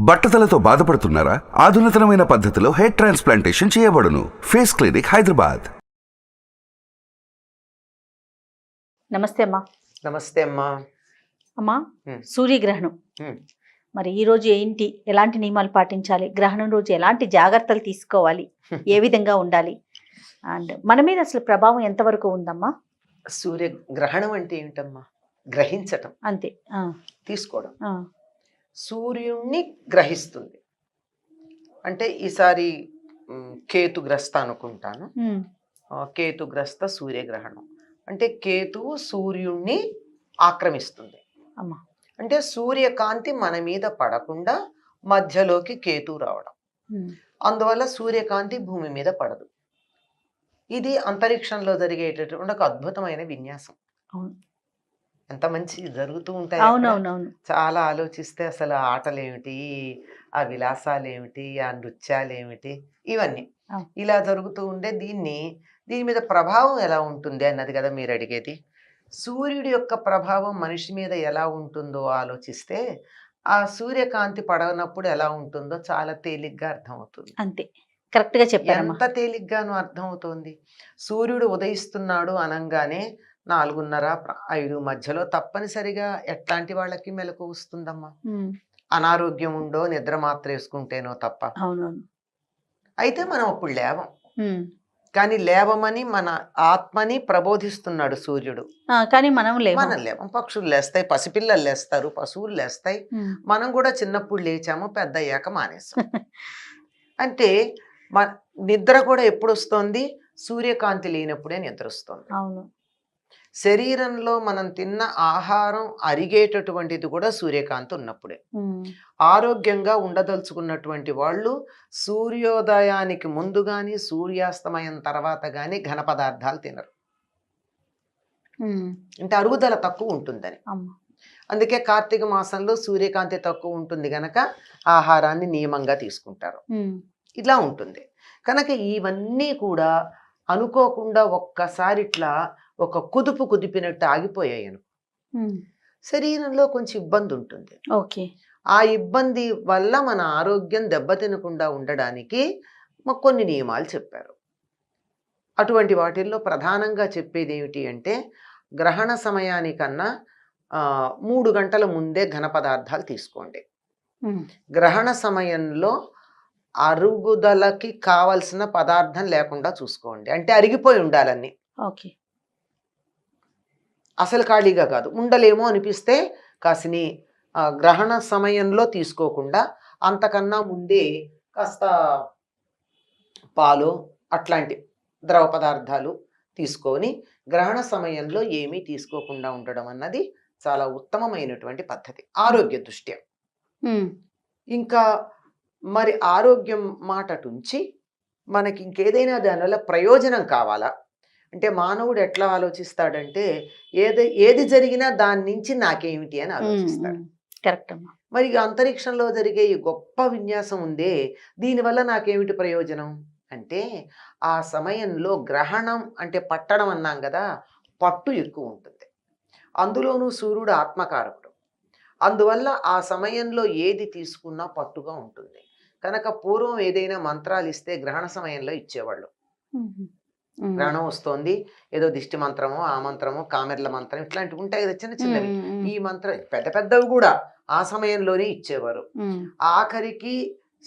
బట్టతలతో బాధపడుతున్నారా? ఆధునితనమైన పద్ధతిలో hair transplantation చేయబడును. Face clinic, Hyderabad. నమస్తే అమ్మా. నమస్తే అమ్మా. అమ్మా, సూర్యగ్రహణం మరి ఈ రోజు ఏంటి, ఎలాంటి నియమాలు పాటించాలి, గ్రహణం రోజు ఎలాంటి జాగ్రత్తలు తీసుకోవాలి, ఏ విధంగా ఉండాలి, అండ్ మన మీద అసలు ప్రభావం ఎంతవరకు ఉందమ్మా? సూర్యగ్రహణం అంటే ఏమిటమ్మా? గ్రహించటం, అంతే. తీసుకోవడం. సూర్యుణ్ణి గ్రహిస్తుంది అంటే ఈసారి కేతుగ్రస్త అనుకుంటాను. కేతుగ్రస్త సూర్యగ్రహణం అంటే కేతువు సూర్యుణ్ణి ఆక్రమిస్తుంది. అంటే సూర్యకాంతి మన మీద పడకుండా మధ్యలోకి కేతువు రావడం, అందువల్ల సూర్యకాంతి భూమి మీద పడదు. ఇది అంతరిక్షంలో జరిగేటటువంటి ఒక అద్భుతమైన విన్యాసం. ఎంత మంచి జరుగుతూ ఉంటాయి. అవునవునవును. చాలా ఆలోచిస్తే అసలు ఆ ఆటలు ఏమిటి, ఆ విలాసాలు ఏమిటి, ఆ నృత్యాలు ఏమిటి, ఇవన్నీ ఇలా జరుగుతూ ఉండే దీని మీద ప్రభావం ఎలా ఉంటుంది అన్నది కదా మీరు అడిగేది. సూర్యుడి యొక్క ప్రభావం మనిషి మీద ఎలా ఉంటుందో ఆలోచిస్తే ఆ సూర్యకాంతి పడనప్పుడు ఎలా ఉంటుందో చాలా తేలిగ్గా అర్థమవుతుంది. అంతే, కరెక్ట్ గా చెప్పారు. ఎంత తేలిగ్గాను అర్థమవుతుంది. సూర్యుడు ఉదయిస్తున్నాడు అనగానే 4:30-5 మధ్యలో తప్పనిసరిగా ఎట్లాంటి వాళ్ళకి మెలకు వస్తుందమ్మా? అనారోగ్యం ఉండో నిద్ర మాత్రం వేసుకుంటేనో తప్ప. అయితే మనం అప్పుడు లేవం. కానీ లేవమని మన ఆత్మని ప్రబోధిస్తున్నాడు సూర్యుడు. కానీ మనం లేవం. పక్షులు లేస్తాయి, పసిపిల్లలు లేస్తారు, పశువులు లేస్తాయి. మనం కూడా చిన్నప్పుడు లేచాము, పెద్ద అయ్యాక మానేసాం. అంటే మన నిద్ర కూడా ఎప్పుడు వస్తుంది? సూర్యకాంతి లేనప్పుడే నిద్ర వస్తుంది. శరీరంలో మనం తిన్న ఆహారం అరిగేటటువంటిది కూడా సూర్యకాంతి ఉన్నప్పుడే. ఆరోగ్యంగా ఉండదలుచుకున్నటువంటి వాళ్ళు సూర్యోదయానికి ముందు గాని సూర్యాస్తమయం తర్వాత గాని ఘన పదార్థాలు తినరు. అంటే అరుగుదల తక్కువ ఉంటుందని. అందుకే కార్తీక మాసంలో సూర్యకాంతి తక్కువ ఉంటుంది గనక ఆహారాన్ని నియమంగా తీసుకుంటారు. ఇలా ఉంటుంది కనుక ఇవన్నీ కూడా అనుకోకుండా ఒక్కసారి ఇట్లా ఒక కుదిపినట్టు ఆగిపోయాయి. శరీరంలో కొంచెం ఇబ్బంది ఉంటుంది. ఆ ఇబ్బంది వల్ల మన ఆరోగ్యం దెబ్బతినకుండా ఉండడానికి కొన్ని నియమాలు చెప్పారు. అటువంటి వాటిల్లో ప్రధానంగా చెప్పేది ఏమిటి అంటే, గ్రహణ సమయానికన్నా 3 గంటల ముందే ఘన పదార్థాలు తీసుకోండి. గ్రహణ సమయంలో అరుగుదలకి కావలసిన పదార్థం లేకుండా చూసుకోండి. అంటే అరిగిపోయి ఉండాలన్నీ. అసలు ఖాళీగా కాదు, ఉండలేమో అనిపిస్తే కాసిని గ్రహణ సమయంలో తీసుకోకుండా అంతకన్నా ముందే కాస్త పాలు అట్లాంటి ద్రవ పదార్థాలు తీసుకొని గ్రహణ సమయంలో ఏమీ తీసుకోకుండా ఉండడం అన్నది చాలా ఉత్తమమైనటువంటి పద్ధతి ఆరోగ్య దృష్ట్యా. ఇంకా మరి ఆరోగ్యం మాటటుంచి మనకి ఇంకేదైనా దానివల్ల ప్రయోజనం కావాలా అంటే మానవుడు ఎట్లా ఆలోచిస్తాడంటే ఏది జరిగినా దాని నుంచి నాకేమిటి అని ఆలోచిస్తాడు. కరెక్ట్. మరి అంతరిక్షంలో జరిగే ఈ గొప్ప విన్యాసం ఉందే, దీనివల్ల నాకేమిటి ప్రయోజనం అంటే, ఆ సమయంలో గ్రహణం అంటే పట్టడం అన్నాం కదా, పట్టు ఎక్కువ ఉంటుంది. అందులోనూ సూర్యుడు ఆత్మకారకుడు. అందువల్ల ఆ సమయంలో ఏది తీసుకున్నా పట్టుగా ఉంటుంది. కనుక పూర్వం ఏదైనా మంత్రాలు ఇస్తే గ్రహణ సమయంలో ఇచ్చేవాళ్ళు. గ్రహణం వస్తోంది, ఏదో దిష్టి మంత్రమో, ఆ మంత్రమో, కామెర్ల మంత్రం ఇట్లాంటివి ఉంటాయి కదా చిన్న చిన్నవి. ఈ మంత్రం పెద్ద పెద్దవి కూడా ఆ సమయంలోనే ఇచ్చేవారు. ఆఖరికి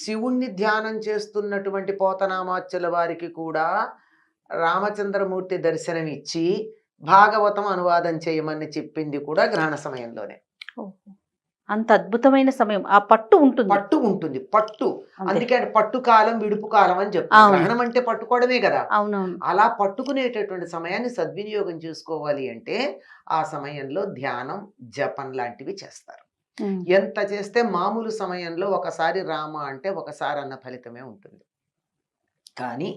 శివుణ్ణి ధ్యానం చేస్తున్నటువంటి పోతనామాచ్యుల వారికి కూడా రామచంద్రమూర్తి దర్శనం ఇచ్చి భాగవతం అనువాదం చేయమని చెప్పింది కూడా గ్రహణ సమయంలోనే. అంత అద్భుతమైన సమయం, ఆ పట్టు ఉంటుంది. పట్టు అందుకే పట్టు కాలం, విడుపు కాలం అని చెప్తారు. గ్రహణం అంటే పట్టుకోవడమే కదా. అలా పట్టుకునేటటువంటి సమయాన్ని సద్వినియోగం చేసుకోవాలి అంటే ఆ సమయంలో ధ్యానం, జపం లాంటివి చేస్తారు. ఎంత చేస్తే మామూలు సమయంలో ఒకసారి రామ అంటే ఒకసారి అన్న ఫలితమే ఉంటుంది. కానీ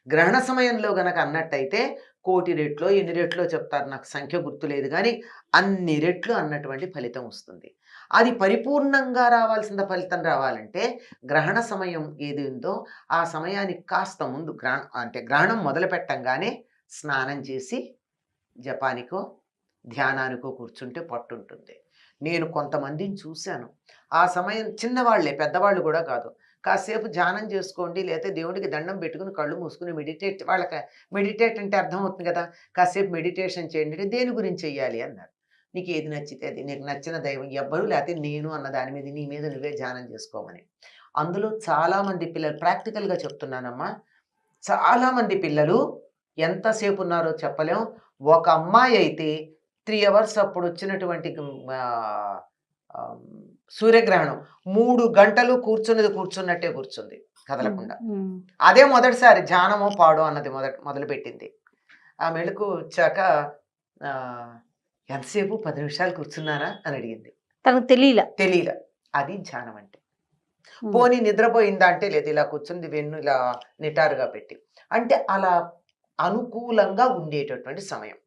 గ్రహణ సమయంలో గనక అన్నట్టయితే 1,000,000 రెట్లో 8 రెట్లో చెప్తారు, నాకు సంఖ్య గుర్తులేదు, కానీ అన్ని రెట్లు అన్నటువంటి ఫలితం వస్తుంది. అది పరిపూర్ణంగా రావాల్సిన ఫలితం రావాలంటే గ్రహణ సమయం ఏది ఉందో ఆ సమయానికి కాస్త ముందు గ్రహణం మొదలు పెట్టంగానే స్నానం చేసి జపానికో ధ్యానానికో కూర్చుంటే పట్టుంటుంది. నేను కొంతమందిని చూశాను. ఆ సమయం చిన్నవాళ్లే, పెద్దవాళ్ళు కూడా కాదు. కాసేపు ధ్యానం చేసుకోండి, లేకపోతే దేవుడికి దండం పెట్టుకుని కళ్ళు మూసుకుని వాళ్ళకి మెడిటేట్ అంటే అర్థమవుతుంది కదా! కాసేపు మెడిటేషన్ చేయండి అంటే, దేని గురించి చెయ్యాలి అన్నారు. నీకు ఏది నచ్చితే అది, నీకు నచ్చిన దైవం ఎవ్వరు లేకపోతే నేను అన్న దాని మీద నీ మీద నువ్వే ధ్యానం చేసుకోమని. అందులో చాలామంది పిల్లలు ప్రాక్టికల్‌గా చెప్తున్నానమ్మా. చాలామంది పిల్లలు ఎంతసేపు ఉన్నారో చెప్పలేం. ఒక అమ్మాయి అయితే 3 అవర్స్ అప్పుడు వచ్చినటువంటి ఆహ్, ఆహ్, సూర్యగ్రహణం 3 గంటలు కూర్చున్నట్టే కూర్చుంది కదలకుండా. అదే మొదటిసారి ధ్యానమో, పాడో అన్నది మొదలుపెట్టింది. ఆ మెళకువ వచ్చాక ఎంతసేపు 10 నిమిషాలు కూర్చున్నానా అని అడిగింది. తనకు తెలీల. అది ధ్యానం అంటే. పోనీ నిద్రపోయిందా అంటే లేదు, ఇలా కూర్చుంది వెన్ను ఇలా నిటారుగా పెట్టి. అంటే అలా అనుకూలంగా ఉండేటటువంటి సమయం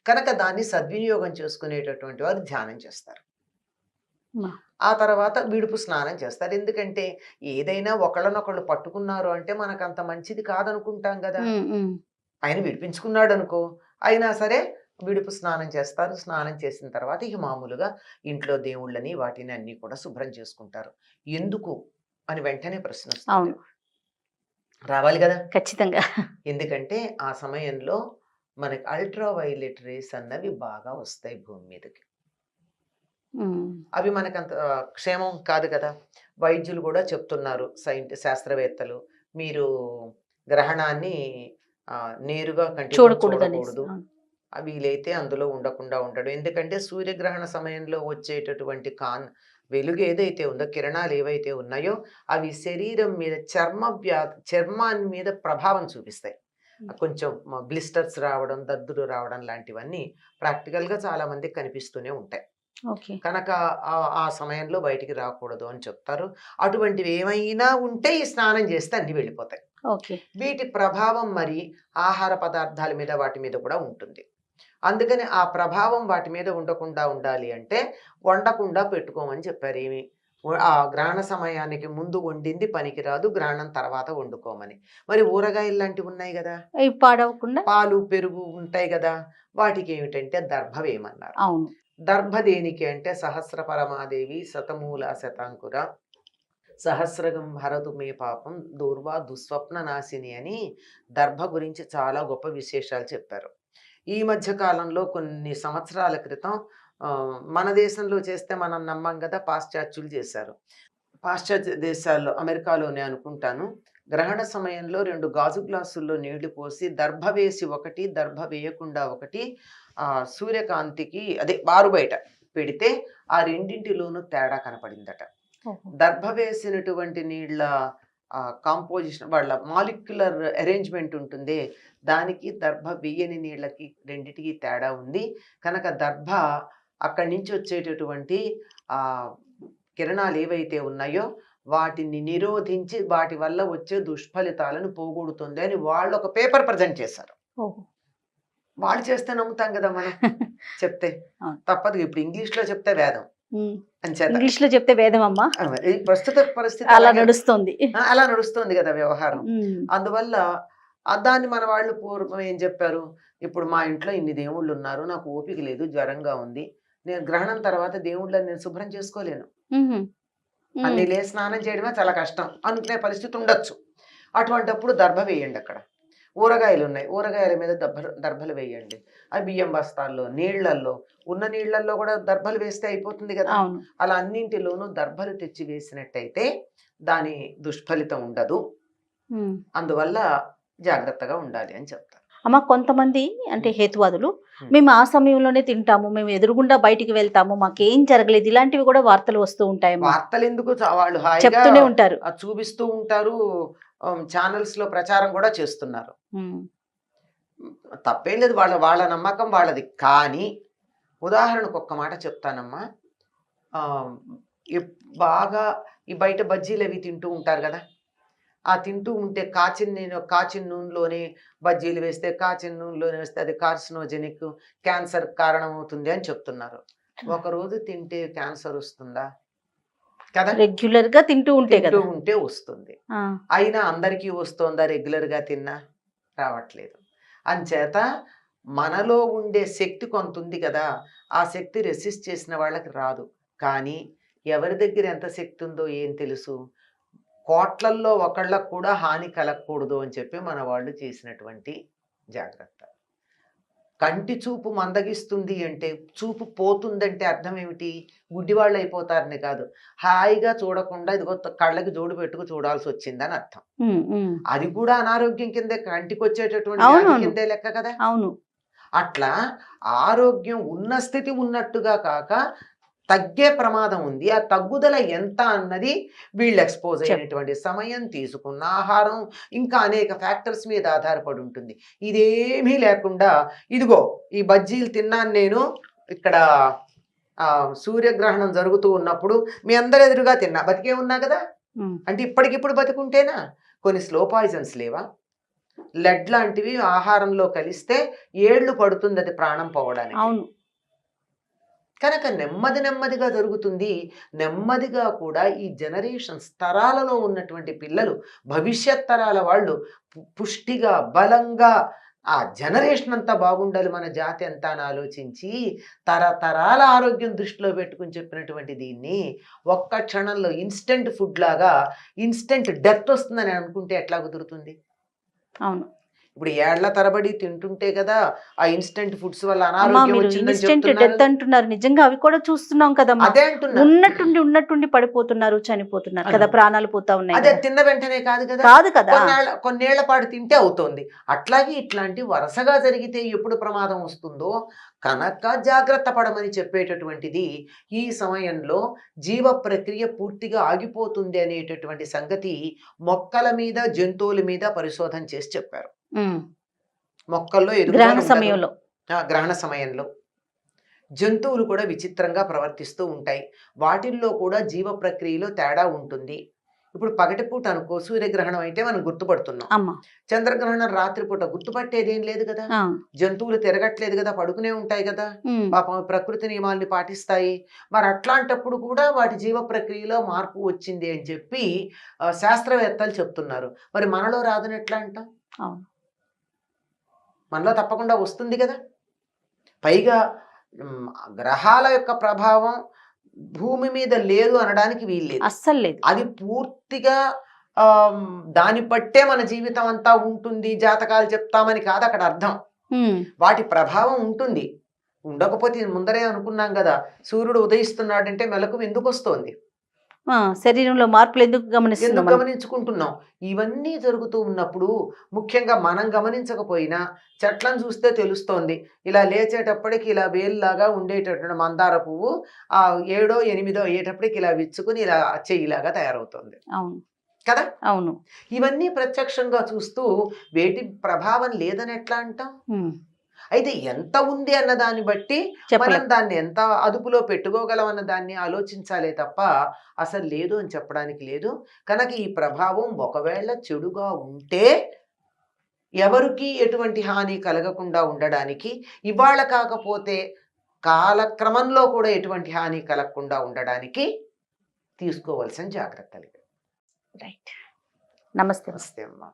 కనుక దాన్ని సద్వినియోగం చేసుకునేటటువంటి వారు ధ్యానం చేస్తారు. ఆ తర్వాత విడుపు స్నానం చేస్తారు. ఎందుకంటే ఏదైనా ఒకళ్ళనొకళ్ళు పట్టుకున్నారు అంటే మనకు అంత మంచిది కాదనుకుంటాం కదా. ఆయన విడిపించుకున్నాడు అనుకో, అయినా సరే విడుపు స్నానం చేస్తారు. స్నానం చేసిన తర్వాత ఇక మామూలుగా ఇంట్లో దేవుళ్ళని వాటిని అన్ని కూడా శుభ్రం చేసుకుంటారు. ఎందుకు అని వెంటనే ప్రశ్న వస్తుంది. రావాలి కదా ఖచ్చితంగా. ఎందుకంటే ఆ సమయంలో మనకి అల్ట్రా వైలెట్ రేస్ అన్నవి బాగా వస్తాయి భూమి మీదకి. అవి మనకంత క్షేమం కాదు కదా. వైద్యులు కూడా చెప్తున్నారు, శాస్త్రవేత్తలు, మీరు గ్రహణాన్ని నేరుగా కంటితో చూడకూడదు, వీలైతే అందులో ఉండకుండా ఉండడం. ఎందుకంటే సూర్యగ్రహణ సమయంలో వచ్చేటటువంటి వెలుగు ఏదైతే ఉందో, కిరణాలు ఏవైతే ఉన్నాయో అవి శరీరం మీద చర్మాన్ని మీద ప్రభావం చూపిస్తాయి. కొంచెం బ్లిస్టర్స్ రావడం, దద్దులు రావడం లాంటివన్నీ ప్రాక్టికల్గా చాలా మందికి కనిపిస్తూనే ఉంటాయి. కనుక ఆ సమయంలో బయటికి రాకూడదు అని చెప్తారు. అటువంటివి ఏమైనా ఉంటే ఈ స్నానం చేస్తే అన్ని వెళ్ళిపోతాయి. వీటి ప్రభావం మరి ఆహార పదార్థాల మీద వాటి మీద కూడా ఉంటుంది. అందుకని ఆ ప్రభావం వాటి మీద ఉండకుండా ఉండాలి అంటే వండకుండా పెట్టుకోమని చెప్పారు. ఏమి ఆ గ్రహణ సమయానికి ముందు వండింది పనికిరాదు, గ్రహణం తర్వాత వండుకోమని. మరి ఊరగాయలు లాంటివి ఉన్నాయి కదా, పాడవకుండా పాలు పెరుగు ఉంటాయి కదా, వాటికి ఏమిటంటే దర్భ వేయమన్నారు. దర్భ దేనికి అంటే సహస్ర పరమాదేవి శతమూల శతాంకుర సహస్రగం హరతు మే పాపం దూర్వా దుస్వప్న నాశిని అని దర్భ గురించి చాలా గొప్ప విశేషాలు చెప్పారు. ఈ మధ్య కాలంలో కొన్ని సంవత్సరాల క్రితం మన దేశంలో చేస్తే మనం నమ్మం కదా, పాశ్చాత్యులు చేశారు. పాశ్చాత్య దేశాల్లో, అమెరికాలోనే అనుకుంటాను, గ్రహణ సమయంలో 2 గాజు గ్లాసుల్లో నీళ్లు పోసి దర్భ వేసి ఒకటి, దర్భ వేయకుండా ఒకటి సూర్యకాంతికి అదే బారు బయట పెడితే ఆ రెండింటిలోనూ తేడా కనపడిందట. దర్భ వేసినటువంటి నీళ్ళ కాంపోజిషన్, వాళ్ళ మాలిక్యులర్ అరేంజ్మెంట్ ఉంటుంది, దానికి దర్భ వేయని నీళ్ళకి రెండిటికి తేడా ఉంది. కనుక దర్భ అక్కడి నుంచి వచ్చేటటువంటి కిరణాలు ఏవైతే ఉన్నాయో వాటిని నిరోధించి వాటి వల్ల వచ్చే దుష్ఫలితాలను పోగొడుతుంది అని వాళ్ళు ఒక పేపర్ ప్రజెంట్ చేశారు. వాళ్ళు చేస్తే నమ్ముతాం కదా మనం, చెప్తే తప్పదు. ఇప్పుడు ఇంగ్లీష్ లో చెప్తే వేదం, ఇంగ్లీష్ లో చెప్తే వేదం అమ్మా. ప్రస్తుత పరిస్థితి అలా నడుస్తుంది కదా వ్యవహారం. అందువల్ల దాన్ని మన వాళ్ళు పూర్వం ఏం చెప్పారు, ఇప్పుడు మా ఇంట్లో ఇన్ని దేవుళ్ళు ఉన్నారు, నాకు ఓపిక లేదు, జ్వరంగా ఉంది, నేను గ్రహణం తర్వాత దేవుళ్ళని నేను శుభ్రం చేసుకోలేను, అన్ని లే స్నానం చేయడమే చాలా కష్టం అనుకునే పరిస్థితి ఉండొచ్చు. అటువంటిప్పుడు దర్భ వేయండి. అక్కడ ఊరగాయలు ఉన్నాయి, ఊరగాయల మీద దర్భలు వేయండి. అవి బియ్యం బస్తాల్లో, నీళ్లల్లో, ఉన్న నీళ్లల్లో కూడా దర్భలు వేస్తే అయిపోతుంది కదా. అలా అన్నింటిలోనూ దర్భలు తెచ్చి వేసినట్టయితే దాని దుష్ఫలితం ఉండదు. అందువల్ల జాగ్రత్తగా ఉండాలి అని చెప్తారు. అమ్మ, కొంతమంది అంటే హేతువాదులు, మేము ఆ సమయంలోనే తింటాము, మేము ఎదురుగుండా బయటికి వెళ్తాము, మాకేం జరగలేదు, ఇలాంటివి కూడా వార్తలు వస్తూ ఉంటాయి. వార్తలు ఎందుకు, వాళ్ళు చెప్తూనే ఉంటారు, చూపిస్తూ ఉంటారు, ఛానల్స్ లో ప్రచారం కూడా చేస్తున్నారు. తప్పేం లేదు, వాళ్ళ నమ్మకం వాళ్ళది. కానీ ఉదాహరణకు ఒక్క మాట చెప్తానమ్మా, బాగా ఈ బయట బజ్జీలు అవి తింటూ ఉంటారు కదా, ఆ తింటూ ఉంటే కాచిన నూనెలోనే బజ్జీలు వేస్తే, కాచిన నూనెలోనే వేస్తే అది కార్సినోజెనిక్, క్యాన్సర్ కారణమవుతుంది అని చెప్తున్నారు. ఒకరోజు తింటే క్యాన్సర్ వస్తుందా? కదా, రెగ్యులర్ గా తింటూ ఉంటే వస్తుంది. అయినా అందరికీ వస్తుందా? రెగ్యులర్ గా తిన్నా రావట్లేదు. అంచేత మనలో ఉండే శక్తి కొంత ఉంది కదా, ఆ శక్తి రెసిస్ట్ చేసిన వాళ్ళకి రాదు. కానీ ఎవరి దగ్గర ఎంత శక్తి ఉందో ఏం తెలుసు? కోట్లల్లో ఒకళ్ళకు కూడా హాని కలగకూడదు అని చెప్పి మన వాళ్ళు చేసినటువంటి జాగ్రత్త. కంటి చూపు మందగిస్తుంది అంటే, చూపు పోతుందంటే అర్థం ఏమిటి? గుడ్డివాళ్ళు అయిపోతారని కాదు, హాయిగా చూడకుండా ఇదిగో కళ్ళకి జోడు పెట్టుకు చూడాల్సి వచ్చిందని అర్థం. అది కూడా అనారోగ్యం కిందే, కంటికి వచ్చేటటువంటి వ్యాధి కిందే లెక్క కదా. అవును. అట్లా ఆరోగ్యం ఉన్న స్థితి ఉన్నట్టుగా కాక తగ్గే ప్రమాదం ఉంది. ఆ తగ్గుదల ఎంత అన్నది వీళ్ళు ఎక్స్పోజ్ అయినటువంటి సమయం, తీసుకున్న ఆహారం, ఇంకా అనేక ఫ్యాక్టర్స్ మీద ఆధారపడి ఉంటుంది. ఇదేమీ లేకుండా ఇదిగో ఈ బజ్జీలు తిన్నాను నేను, ఇక్కడ సూర్యగ్రహణం జరుగుతూ ఉన్నప్పుడు మీ అందరు ఎదురుగా తిన్నా, బతికే ఉన్నా కదా. అంటే ఇప్పటికిప్పుడు బతుకుంటేనా? కొన్ని స్లో పాయిజన్స్ లేవా? లెడ్ లాంటివి ఆహారంలో కలిస్తే ఏళ్ళు పడుతుంది అది ప్రాణం పోవడానికి. అవును. కనుక నెమ్మదిగా జరుగుతుంది. నెమ్మదిగా కూడా ఈ జనరేషన్స్ తరాలలో ఉన్నటువంటి పిల్లలు, భవిష్యత్ తరాల వాళ్ళు పుష్టిగా, బలంగా, ఆ జనరేషన్ అంతా బాగుండాలి, మన జాతి అంతా అని ఆలోచించి తరతరాల ఆరోగ్యం దృష్టిలో పెట్టుకుని చెప్పినటువంటి దీన్ని ఒక్క క్షణంలో ఇన్స్టెంట్ ఫుడ్ లాగా ఇన్స్టెంట్ డెత్ వస్తుందని అనుకుంటే ఎట్లా కుదురుతుంది? అవును. ఇప్పుడు ఏళ్ల తరబడి తింటుంటే కదా ఆ ఇన్స్టెంట్ ఫుడ్స్ వల్ల అనారోగ్యం వచ్చిందని ఇన్స్టెంట్ చెప్తున్నారు. డెత్ అంటున్నారు, నిజంగా అవి కూడా చూస్తున్నాం కదా. అదే అంటున్నా, ఉన్నట్టుండి పడిపోతున్నారు, చనిపోతున్నారు కదా, ప్రాణాలు పోతా ఉన్నాయి. అదే తిన్న వెంటనే కాదు కదా, కాదు కదా, కొన్నేళ్ల పాటు తింటే అవుతోంది. అట్లాగే ఇట్లాంటి వరుసగా జరిగితే ఎప్పుడు ప్రమాదం వస్తుందో కనుక జాగ్రత్త పడమని చెప్పేటటువంటిది. ఈ సమయంలో జీవ ప్రక్రియ పూర్తిగా ఆగిపోతుంది అనేటటువంటి సంగతి మొక్కల మీద, జంతువుల మీద పరిశోధన చేసి చెప్పారు. మొక్కల్లో గ్రహణ సమయంలో జంతువులు కూడా విచిత్రంగా ప్రవర్తిస్తూ ఉంటాయి. వాటిల్లో కూడా జీవ ప్రక్రియలో తేడా ఉంటుంది. ఇప్పుడు పగటిపూట అనుకో సూర్యగ్రహణం అయితే మనం గుర్తుపడుతున్నాం, చంద్రగ్రహణం రాత్రిపూట గుర్తుపట్టేదేం లేదు కదా. జంతువులు తిరగట్లేదు కదా, పడుకునే ఉంటాయి కదా, పాపం ప్రకృతి నియమాల్ని పాటిస్తాయి. మరి అట్లాంటప్పుడు కూడా వాటి జీవ ప్రక్రియలో మార్పు వచ్చింది అని చెప్పి శాస్త్రవేత్తలు చెప్తున్నారు. మరి మనలో రాదని ఎట్లా అంటాం? మనలో తప్పకుండా వస్తుంది కదా. పైగా గ్రహాల యొక్క ప్రభావం భూమి మీద లేదు అనడానికి వీల్లేదు, అస్సలు లేదు. అది పూర్తిగా దాన్ని బట్టే మన జీవితం అంతా ఉంటుంది, జాతకాలు చెప్తామని కాదు అక్కడ అర్థం. వాటి ప్రభావం ఉంటుంది. ఉండకపోతే ముందరే అనుకున్నాం కదా, సూర్యుడు ఉదయిస్తున్నాడంటే మెలకు ఎందుకు వస్తోంది? శరీరంలో మార్పులు ఎందుకు గమనించుకుంటున్నాం? ఇవన్నీ జరుగుతూ ఉన్నప్పుడు ముఖ్యంగా మనం గమనించకపోయినా చెట్లను చూస్తే తెలుస్తోంది. ఇలా లేచేటప్పటికి ఇలా వేలులాగా ఉండేటటువంటి మందార పువ్వు 7ో 8ో అయ్యేటప్పటికి ఇలా విచ్చుకుని ఇలా చెయ్యిలాగా తయారవుతుంది కదా. అవును. ఇవన్నీ ప్రత్యక్షంగా చూస్తూ వేటి ప్రభావం లేదని ఎట్లా అంటాం? అయితే ఎంత ఉంది అన్న దాన్ని బట్టి మనం దాన్ని ఎంత అదుపులో పెట్టుకోగలం అన్న దాన్ని ఆలోచించాలే తప్ప అసలు లేదు అని చెప్పడానికి లేదు. కనుక ఈ ప్రభావం ఒకవేళ చెడుగా ఉంటే ఎవరికి ఎటువంటి హాని కలగకుండా ఉండడానికి, ఇవాళ కాకపోతే కాలక్రమంలో కూడా ఎటువంటి హాని కలగకుండా ఉండడానికి తీసుకోవాల్సిన జాగ్రత్తలు. రైట్. నమస్తే. నమస్తే అమ్మా.